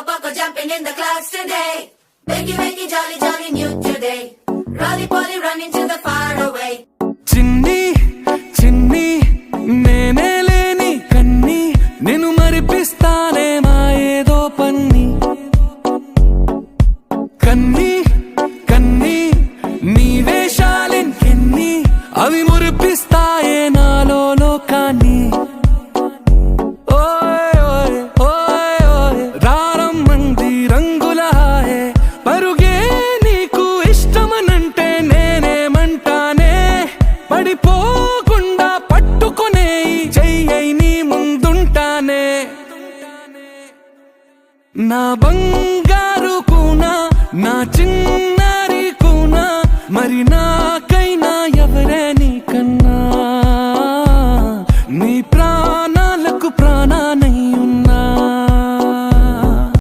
Poco jumping in the clouds today. Wakey, jolly, jolly new today. Rolly poly running to the far away. చిన్ని చిన్ని నేనే లేని కన్ని నేను మరిపిస్తానే మా ఏదో పన్ని కన్ని కన్ని నీ వేషాలెన్ని అవి మురిపిస్తాయే నాలో లోకాన్ని ఓయ్ ఓయ్ ఓయ్ ఓయ్ రారమ్మంది రంగుల హాయే పరుగే నీకు ఇష్టమనంటే నేనేమంటానే పడిపోకుండా పట్టుకునే చెయ్యై నీ ముందుంటానే నా బంగారు కూనా నా చిన్నారి కూనా మరి నాకైనా ఎవరే నీకన్నా